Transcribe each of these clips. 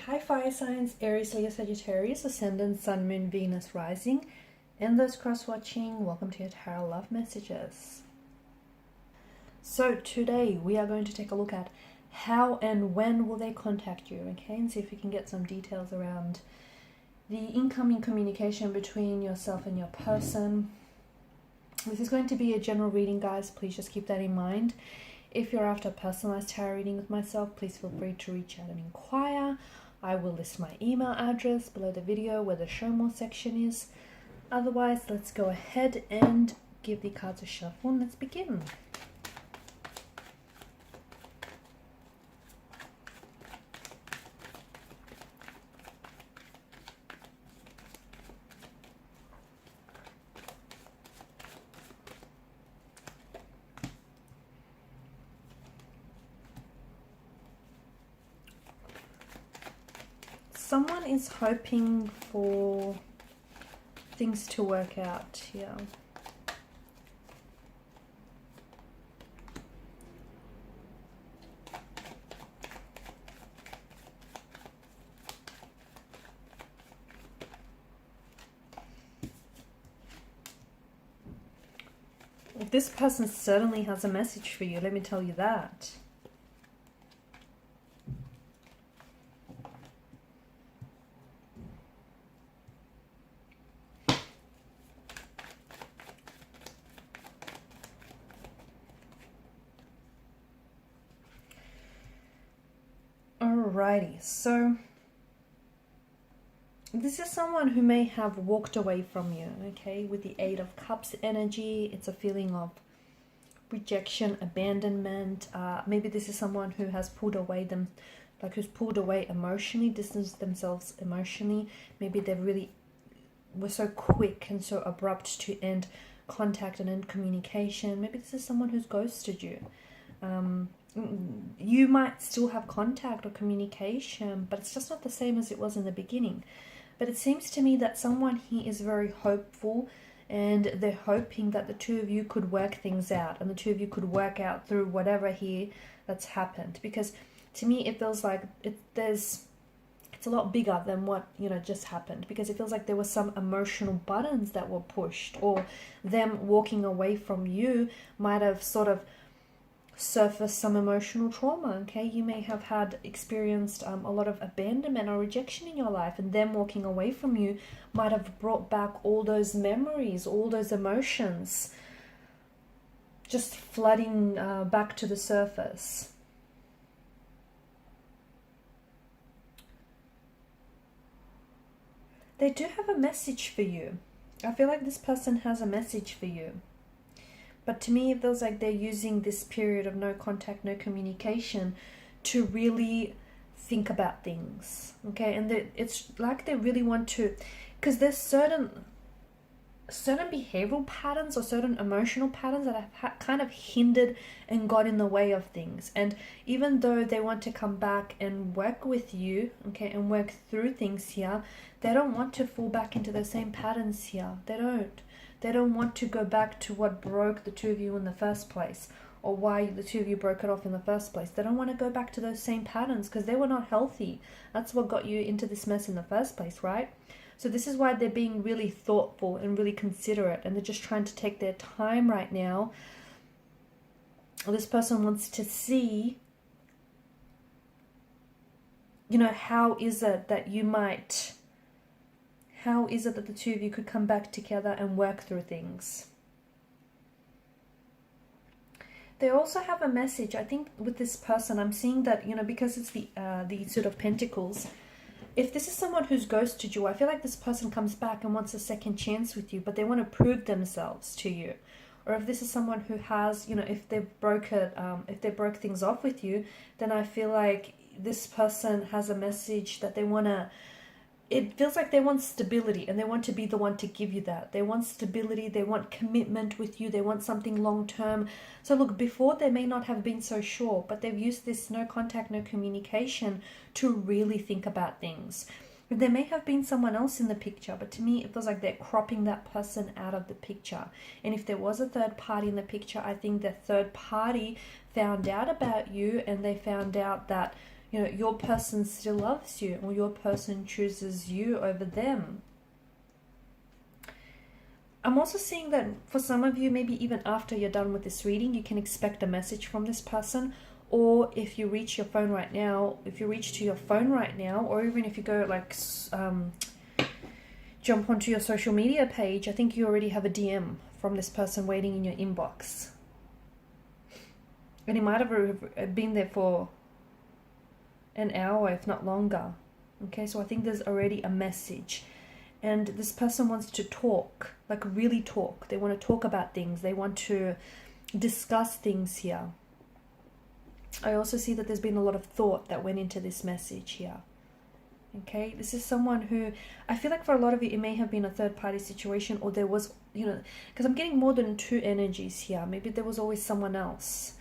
Hi fire signs, Aries, Leo, Sagittarius, Ascendant, Sun, Moon, Venus, Rising, and those cross-watching, welcome to your Tarot Love Messages. So today we are going to take a look at how and when will they contact you, okay, and see if we can get some details around the incoming communication between yourself and your person. This is going to be a general reading, guys. Please just keep that in mind. If you're after a personalized tarot reading with myself, please feel free to reach out and inquire. I will list my email address below the video where the show more section is. Otherwise, let's go ahead and give the cards a shuffle and let's begin. Someone is hoping for things to work out here. This person certainly has a message for you, let me tell you that. Alrighty, so this is someone who may have walked away from you, okay? With the Eight of Cups energy, it's a feeling of rejection, abandonment. Maybe this is someone who has pulled away who's pulled away emotionally, distanced themselves emotionally. Maybe they really were so quick and so abrupt to end contact and end communication. Maybe this is someone who's ghosted you. You might still have contact or communication, but it's just not the same as it was in the beginning. But it seems to me that someone here is very hopeful and they're hoping that the two of you could work things out and the two of you could work out through whatever here that's happened. Because to me, it feels like it's a lot bigger than what, just happened, because it feels like there were some emotional buttons that were pushed, or them walking away from you might have sort of surface some emotional trauma, okay? You may have experienced a lot of abandonment or rejection in your life, and them walking away from you might have brought back all those memories, all those emotions, just flooding back to the surface. They do have a message for you. I feel like this person has a message for you. But to me, it feels like they're using this period of no contact, no communication to really think about things, okay? And it's like they really want to, because there's certain behavioral patterns or certain emotional patterns that have kind of hindered and got in the way of things. And even though they want to come back and work with you, okay, and work through things here, they don't want to fall back into the same patterns here. They don't want to go back to what broke the two of you in the first place, or why the two of you broke it off in the first place. They don't want to go back to those same patterns because they were not healthy. That's what got you into this mess in the first place, right? So this is why they're being really thoughtful and really considerate, and they're just trying to take their time right now. This person wants to see, how is it that the two of you could come back together and work through things? They also have a message, I think, with this person. I'm seeing that, because it's the Suit of Pentacles. If this is someone who's ghosted you, I feel like this person comes back and wants a second chance with you, but they want to prove themselves to you. Or if this is someone who has, if they broke things off with you, then I feel like this person has a message that they want to. It feels like they want stability, and they want to be the one to give you that. They want stability, they want commitment with you, they want something long-term. So look, before they may not have been so sure, but they've used this no contact, no communication to really think about things. There may have been someone else in the picture, but to me it feels like they're cropping that person out of the picture. And if there was a third party in the picture, I think the third party found out about you, and they found out that You know, your person still loves you, or your person chooses you over them. I'm also seeing that for some of you, maybe even after you're done with this reading, you can expect a message from this person. Or if you reach your phone right now, if you reach to your phone right now, or even if you go like jump onto your social media page, I think you already have a DM from this person waiting in your inbox. And it might have been there for an hour, if not longer. Okay, so I think there's already a message. And this person wants to talk, like really talk. They want to talk about things. They want to discuss things here. I also see that there's been a lot of thought that went into this message here. Okay, this is someone who, I feel like for a lot of you, it may have been a third party situation, or there was, you know, because I'm getting more than two energies here. Maybe there was always someone else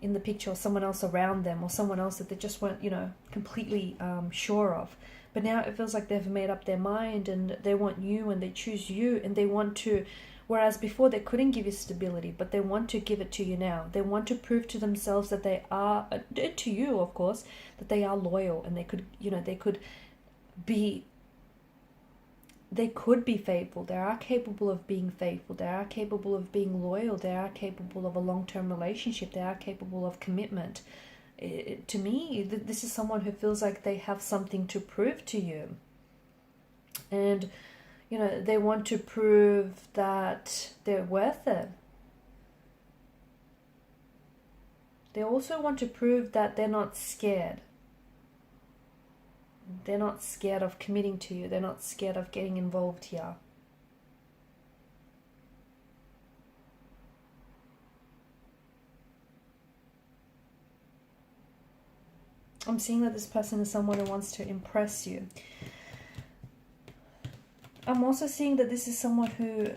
in the picture, or someone else around them, or someone else that they just weren't, you know, completely sure of. But now it feels like they've made up their mind and they want you and they choose you and they want to, whereas before they couldn't give you stability, but they want to give it to you now. They want to prove to themselves that they are, to you of course, that they are loyal, and they could, you know, they could be faithful. They are capable of being faithful. They are capable of being loyal. They are capable of a long-term relationship. They are capable of commitment. To me, this is someone who feels like they have something to prove to you. And, you know, they want to prove that they're worth it. They also want to prove that they're not scared. They're not scared of committing to you. They're not scared of getting involved here. I'm seeing that this person is someone who wants to impress you. I'm also seeing that this is someone who,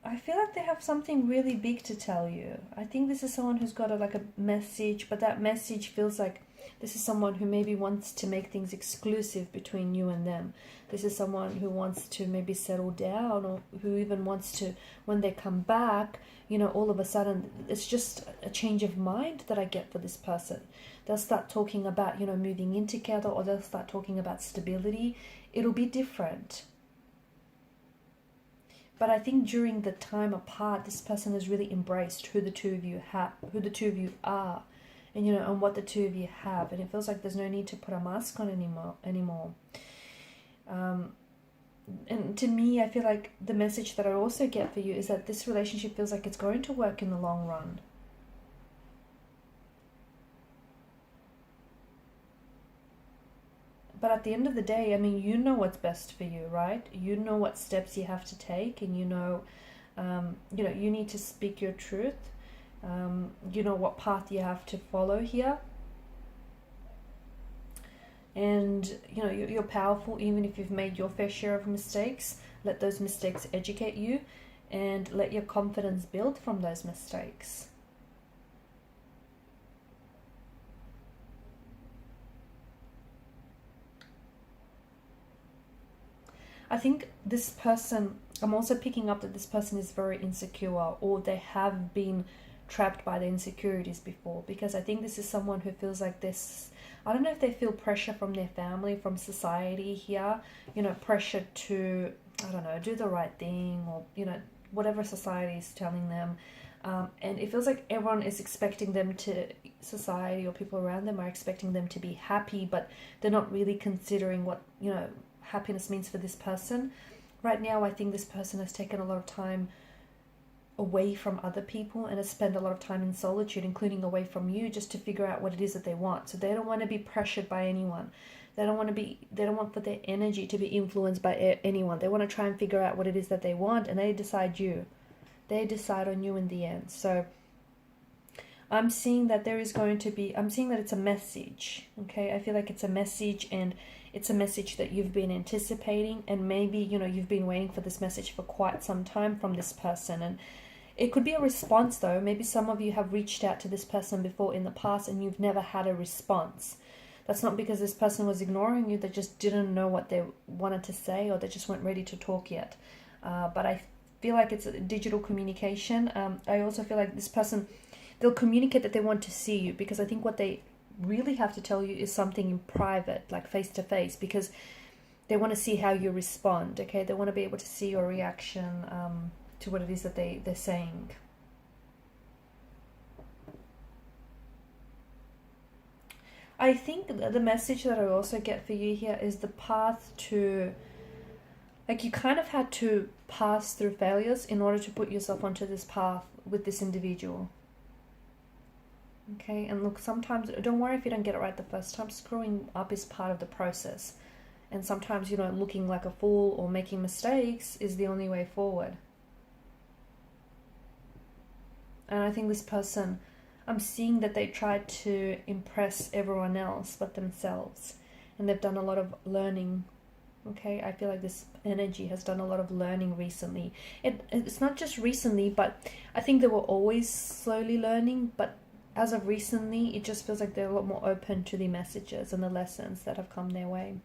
I feel like they have something really big to tell you. I think this is someone who's got a message, but that message feels like this is someone who maybe wants to make things exclusive between you and them. This is someone who wants to maybe settle down, or who even wants to, when they come back, you know, all of a sudden, it's just a change of mind that I get for this person. They'll start talking about, you know, moving in together, or they'll start talking about stability. It'll be different. But I think during the time apart, this person has really embraced who the two of you are, and, you know, and what the two of you have. And it feels like there's no need to put a mask on anymore. And to me, I feel like the message that I also get for you is that this relationship feels like it's going to work in the long run. But at the end of the day, I mean, you know what's best for you, right? You know what steps you have to take, and you know, you need to speak your truth. You know what path you have to follow here. And, you know, you're powerful even if you've made your fair share of mistakes. Let those mistakes educate you, and let your confidence build from those mistakes. I think this person, I'm also picking up that this person is very insecure, or they have been trapped by the insecurities before, because I think this is someone who feels like this, I don't know if they feel pressure from their family, from society here, you know, pressure to, I don't know, do the right thing, or, you know, whatever society is telling them. And it feels like everyone is expecting them to, society or people around them are expecting them to be happy, but they're not really considering what, you know, happiness means for this person. Right now, I think this person has taken a lot of time away from other people and has spent a lot of time in solitude, including away from you, just to figure out what it is that they want. So they don't want to be pressured by anyone. They don't want for their energy to be influenced by anyone. They want to try and figure out what it is that they want, and they decide on you in the end. So I'm seeing that I'm seeing that it's a message, okay? I feel like it's a message, and it's a message that you've been anticipating, and maybe, you know, you've been waiting for this message for quite some time from this person. And it could be a response, though. Maybe some of you have reached out to this person before in the past and you've never had a response. That's not because this person was ignoring you. They just didn't know what they wanted to say, or they just weren't ready to talk yet. But I feel like it's a digital communication. I also feel like this person, they'll communicate that they want to see you, because I think what they really have to tell you is something in private, like face to face, because they want to see how you respond. Okay, they want to be able to see your reaction to what it is that they're saying. I think the message that I also get for you here is the path to, like, you kind of had to pass through failures in order to put yourself onto this path with this individual. Okay, and look, sometimes, don't worry if you don't get it right the first time. Screwing up is part of the process. And sometimes, you know, looking like a fool or making mistakes is the only way forward. And I think this person, I'm seeing that they tried to impress everyone else but themselves. And they've done a lot of learning. Okay, I feel like this energy has done a lot of learning recently. It's not just recently, but I think they were always slowly learning. But as of recently, it just feels like they're a lot more open to the messages and the lessons that have come their way.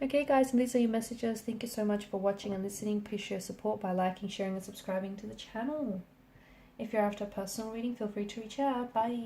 Okay, guys, and these are your messages. Thank you so much for watching and listening. Please show your support by liking, sharing, and subscribing to the channel. If you're after a personal reading, feel free to reach out. Bye.